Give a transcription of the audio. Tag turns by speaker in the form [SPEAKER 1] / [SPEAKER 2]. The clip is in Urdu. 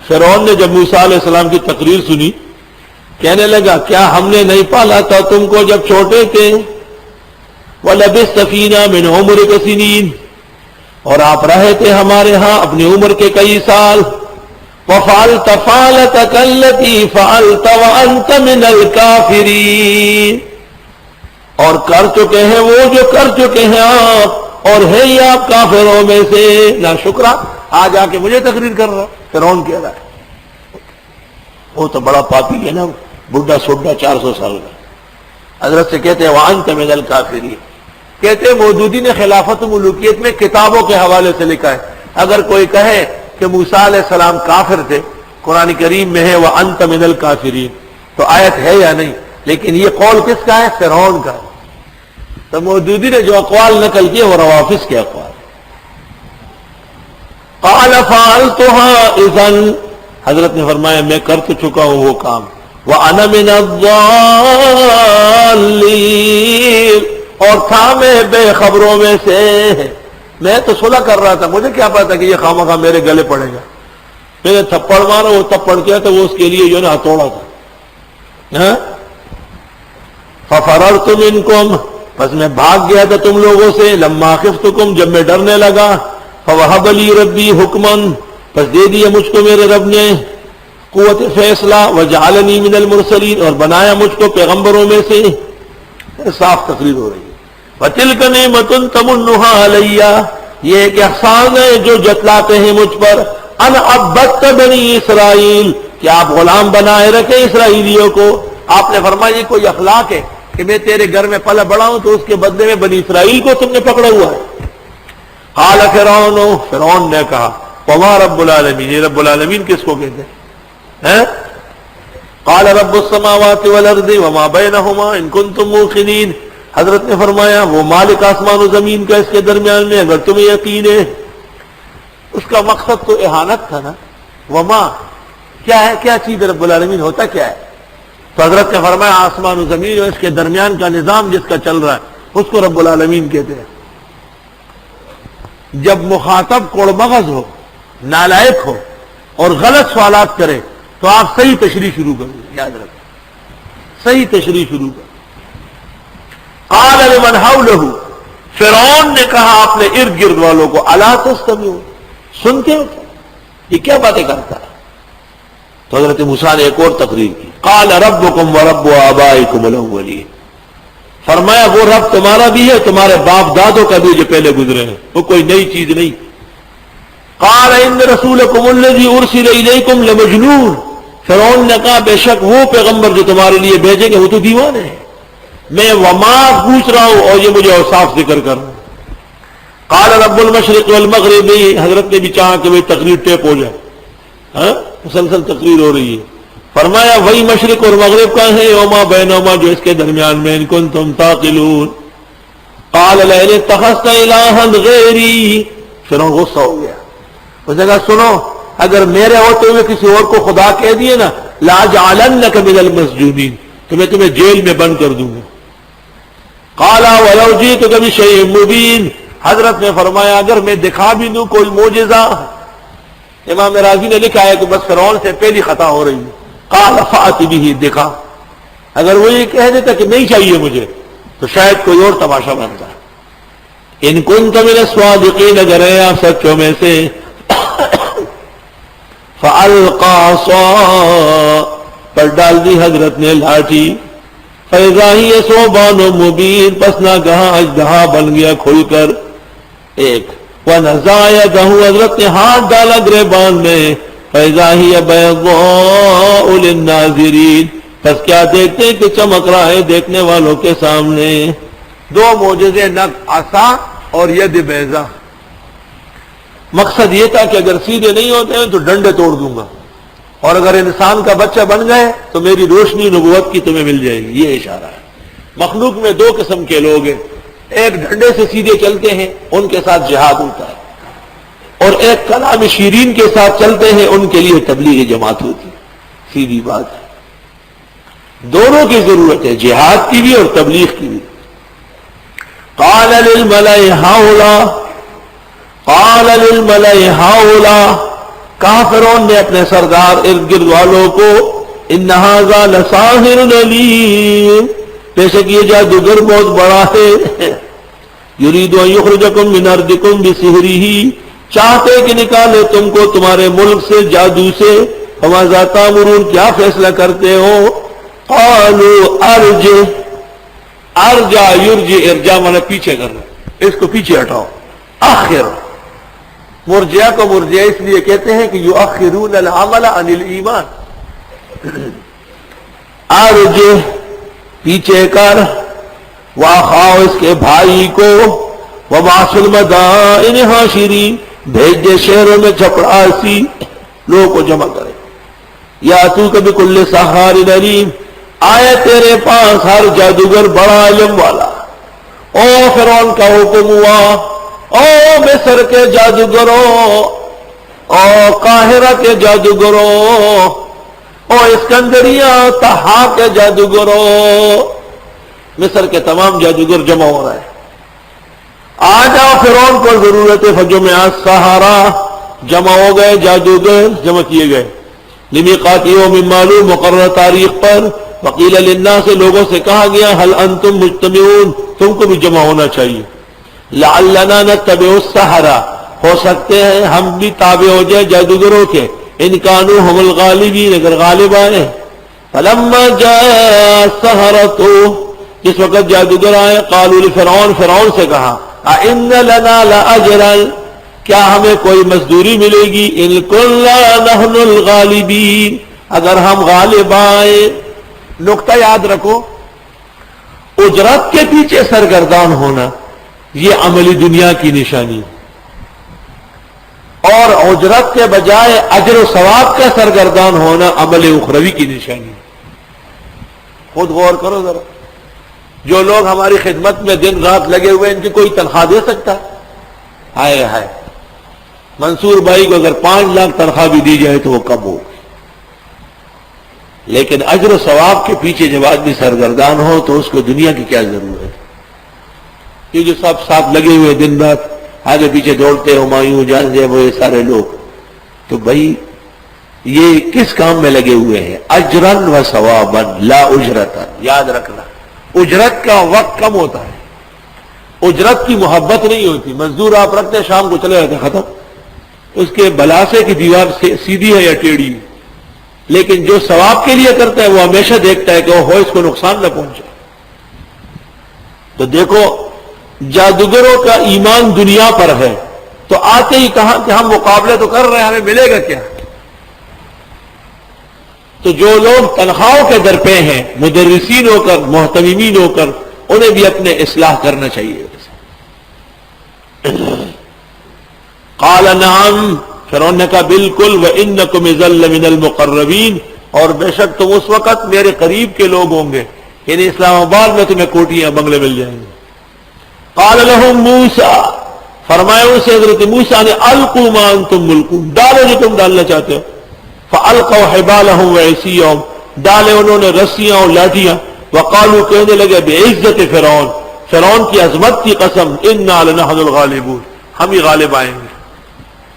[SPEAKER 1] فرعون نے جب موسیٰ علیہ السلام کی تقریر سنی کہنے لگا کیا ہم نے نہیں پالا تھا تم کو جب چھوٹے تھے؟ وَلَبِثْتَ فِينَا مِنْ عُمُرِكَ سِنِينَ، اور آپ رہے تھے ہمارے ہاں اپنی عمر کے کئی سال. وَفَعَلْتَ فَعْلَتَكَ الَّتِي فَعَلْتَ وَأَنْتَ مِنَ الْكَافِرِينَ، اور کر چکے ہیں وہ جو کر چکے ہیں آپ، اور ہے ہی آپ کافروں میں سے. نا شکرا، آج آ کے مجھے تقریر کر رہا. فرعون کہہ رہا ہے وہ تو بڑا پاپی ہے نا، بڈھا سوڈا 400 سال کا. حضرت سے کہتے ہیں وَأَنْتَ مِنَ الْكَافِرِينَ. کہتے ہیں مودودی نے خلافت ملوکیت میں کتابوں کے حوالے سے لکھا ہے، اگر کوئی کہے کہ موسیٰ علیہ السلام کافر تھے، قرآن کریم میں ہے وَأَنْتَ مِنَ الْكَافِرِينَ، تو آیت ہے یا نہیں؟ لیکن یہ قول کس کا ہے؟ فرعون کا. تو مودودی نے جو اقوال نقل کیے وہ روافض کے اقوال. قال فعلتها اذا، حضرت نے فرمایا میں کر تو چکا ہوں وہ کام. وانا من الضالین، اور تھا میں بے خبروں میں سے. میں تو صلح کر رہا تھا، مجھے کیا پتا کہ یہ خامخواہ میرے گلے پڑے گا. میں نے تھپڑ مارا، وہ تھپڑ کیا تھا وہ اس کے لیے جو نا ہتھوڑا تھا. ففررت منکم، بس میں بھاگ گیا تھا تم لوگوں سے. لما خفتکم، جب میں ڈرنے لگا. فوہب لی ربی حکمن، بس دے دیا مجھ کو میرے رب نے قوت فیصلہ. وجعلنی من المرسلین، اور بنایا مجھ کو پیغمبروں میں سے. صاف تقریر ہو رہی ہے. وتلک نعمت تمنھا علی، یہ ایک احسان ہے جو جتلاتے ہیں مجھ پر. ان عبدت بنی اسرائیل، کہ آپ غلام بنائے رکھے اسرائیلیوں کو. آپ نے فرمایا یہ کوئی اخلاق ہے کہ میں تیرے گھر میں پلا بڑا ہوں تو اس کے بدلے میں بنی اسرائیل کو تم نے پکڑا ہوا ہے. قال فرعون، فرعون نے کہا وما رب العالمین، یہ رب العالمین کس کو کہتے ہیں؟ قال رب السماوات والارض وما بینہما ان کنتم موقنین. حضرت نے فرمایا وہ مالک آسمان و زمین کا اس کے درمیان میں اگر تمہیں یقین ہے. اس کا مقصد تو اہانت تھا نا. وما کیا ہے، کیا چیز رب العالمین ہوتا کیا ہے؟ تو حضرت نے فرمایا آسمان و زمین اور اس کے درمیان کا نظام جس کا چل رہا ہے اس کو رب العالمین کہتے ہیں. جب مخاطب کوڑ مغز ہو، نالائق ہو اور غلط سوالات کرے تو آپ صحیح تشریح شروع کریں. یاد رکھیں، صحیح تشریح شروع کریں. قال لمن حوله، فرعون نے کہا اپنے ارد گرد والوں کو الا تستمعون، سنتے ہو یہ کیا باتیں کرتا ہے؟ تو حضرت موسیٰ نے ایک اور تقریر کی. قال ربکم ورب آبائکم الاولین، فرمایا وہ رب تمہارا بھی ہے تمہارے باپ دادوں کا بھی جو پہلے گزرے ہیں، وہ کوئی نئی چیز نہیں. قال ان رسولکم الذی ارسل الیکم لمجنون، فرعون نے کہا بے شک وہ پیغمبر جو تمہارے لیے بھیجیں گے وہ تو دیوانے ہیں. میں وما پوچھ رہا ہوں اور یہ مجھے اوصاف ذکر کر رہا ہوں. قال رب المشرق والمغرب، حضرت نے بھی چاہا کہ وہ تقریر ٹیپ ہو جائے، مسلسل تقریر ہو رہی ہے. فرمایا وہی مشرق اور مغرب کا ہے، وما بینہما جو اس کے درمیان میں، ان کنتم تعقلون. قال لئن اتخذت الہا غیری، فرعون غصہ ہو گیا. اس نے کہا سنو اگر میرے ہوتے ہوئے کسی اور کو خدا کہہ دیے نا لاجعلنک من المسجونین، تو میں تمہیں جیل میں بند کر دوں گا. قال ولو جئتک بشیء مبین، حضرت نے فرمایا اگر میں دکھا بھی دوں کوئی معجزہ. امام راضی نے لکھا ہے کہ بس فرعون سے پہلی خطا ہو رہی ہے. قال فأت به، دکھا. اگر وہ یہ کہہ دیتا کہ نہیں چاہیے مجھے تو شاید کوئی اور تماشا بنتا. ان کنت من الصادقین، اگر ہے آپ سچوں میں سے. فألقى عصاه، پر ڈال دی حضرت نے لاٹھی. فإذا هي ثعبان مبين، پس ناگہاں اژدہا بن گیا کھل کر ایک. ونزع يده، حضرت نے ہاتھ ڈالا گریبان میں. فإذا هي بيضاء للناظرين، پس کیا دیکھتے ہیں کہ چمک رہا ہے دیکھنے والوں کے سامنے. دو معجزے، نگ عصا اور ید بیضا. مقصد یہ تھا کہ اگر سیدھے نہیں ہوتے ہیں تو ڈنڈے توڑ دوں گا، اور اگر انسان کا بچہ بن گئے تو میری روشنی نبوت کی تمہیں مل جائے گی. یہ اشارہ ہے. مخلوق میں دو قسم کے لوگ ہیں، ایک ڈنڈے سے سیدھے چلتے ہیں ان کے ساتھ جہاد ہوتا ہے، اور ایک کلام شیرین کے ساتھ چلتے ہیں ان کے لیے تبلیغ جماعت ہوتی ہے. سیدھی بات ہے، دونوں کی ضرورت ہے، جہاد کی بھی اور تبلیغ کی بھی. قال للملأ هؤلاء، قال للملأ هؤلاء، کہا فرعون نے اپنے سردار ارد گرد والوں کو ان ھذا لساحر علیم، بے شک یہ جادوگر بہت بڑا ہے، یرید ان یخرجکم من ارضکم بسحرہ، چاہتے کہ نکالے تم کو تمہارے ملک سے جادو سے، فماذا تأمرون، کیا فیصلہ کرتے ہو؟ قالوا ارجع، ارجع یرجع، ارجع مانا پیچھے کرنا، اس کو پیچھے ہٹاؤ، آخر، مرجع کو مرجع اس لیے کہتے ہیں کہ یؤخرون العمل عن الایمان، ارجع پیچھے کر، واخاؤ اس کے بھائی کو، وبعث المدائن حاشرین، بھیج دے شہروں میں چپڑاسی، لوگوں کو جمع کرے، یاتوک بکل سحار علیم، آئے تیرے پاس ہر جادوگر بڑا علم والا۔ او فرعون کا حکم ہوا، او مصر کے جادوگروں، او قاہرہ کے جادوگروں، او اسکندریہ طحا کے جادوگروں، مصر کے تمام جادوگر جمع ہو رہا ہے، آ جاؤ، فرعون کو ضرورت ہے، فجمع السحرہ، جمع ہو گئے جادوگر، جمع کیے گئے، لمیقات یوم معلوم، مقررہ تاریخ پر، وقیل للناس، لوگوں سے کہا گیا، هل انتم مجتمعون، تم کو بھی جمع ہونا چاہیے، لعلنا نتبع السحرہ، ہو سکتے ہیں ہم بھی تابع ہو جائے جادوگروں کے، ان کانوا هم الغالبین، اگر غالب آئے۔ فلما جاء السحرۃ، جس وقت جادوگر آئے، قالوا لفرعون، فرعون سے کہا، اَإِنَّ لَنَا لَأَجْرًا، کیا ہمیں کوئی مزدوری ملے گی، ان كُنَّا نَحْنُ الْغَالِبِينَ، اگر ہم غالب آئے۔ نقطہ یاد رکھو، اجرت کے پیچھے سرگردان ہونا یہ عملی دنیا کی نشانی، اور اجرت کے بجائے اجر و ثواب کا سرگردان ہونا عمل اخروی کی نشانی۔ خود غور کرو ذرا، جو لوگ ہماری خدمت میں دن رات لگے ہوئے، ان کی کوئی تنخواہ دے سکتا ہے؟ ہائے ہائے، منصور بھائی کو اگر 5 لاکھ تنخواہ بھی دی جائے تو وہ کم ہو، لیکن اجر و ثواب کے پیچھے جب آدمی سرگردان ہو تو اس کو دنیا کی کیا ضرورت؟ یہ جو سب ساتھ لگے ہوئے دن رات آگے پیچھے دوڑتے، ہمایوں جان جائے وہ، یہ سارے لوگ، تو بھائی یہ کس کام میں لگے ہوئے ہیں؟ اجرن و ثوابن لا اجرتن، یاد رکھنا، اجرت کا وقت کم ہوتا ہے، اجرت کی محبت نہیں ہوتی۔ مزدور آپ رکھتے شام کو چلے جاتے، ختم، اس کے بلاسے کی دیوار سیدھی ہے یا ٹیڑھی ہے، لیکن جو ثواب کے لیے کرتا ہے وہ ہمیشہ دیکھتا ہے کہ وہ اس کو نقصان نہ پہنچے۔ تو دیکھو، جادوگروں کا ایمان دنیا پر ہے، تو آتے ہی کہا کہ ہم مقابلے تو کر رہے ہیں، ہمیں ملے گا کیا؟ تو جو لوگ تنخواہوں کے در پہ ہیں، مدرسین ہو کر، محتممین ہو کر، انہیں بھی اپنے اصلاح کرنا چاہیے۔ قال نعم، فرعون نے کہا بالکل، وَإِنَّكُمْ إِذًا لَّمِنَ الْمُقَرَّبِينَ، اور بے شک تم اس وقت میرے قریب کے لوگ ہوں گے، یعنی اسلام آباد میں تمہیں کوٹیاں بنگلے مل جائیں گے۔ قال لهم موسیٰ، فرمایا ان سے حضرت موسیٰ نے، القوا ما انتم ملقون، ڈالو جو تم ڈالنا چاہتے ہو۔ فالقوا حبالهم وعصیهم، ڈالے انہوں نے رسیاں اور لاٹیاں، وقالوا، کہنے لگے، بعزت فرعون، فرعون کی عظمت کی قسم، انا لنحن الغالبون، ہم ہی غالب آئیں گے۔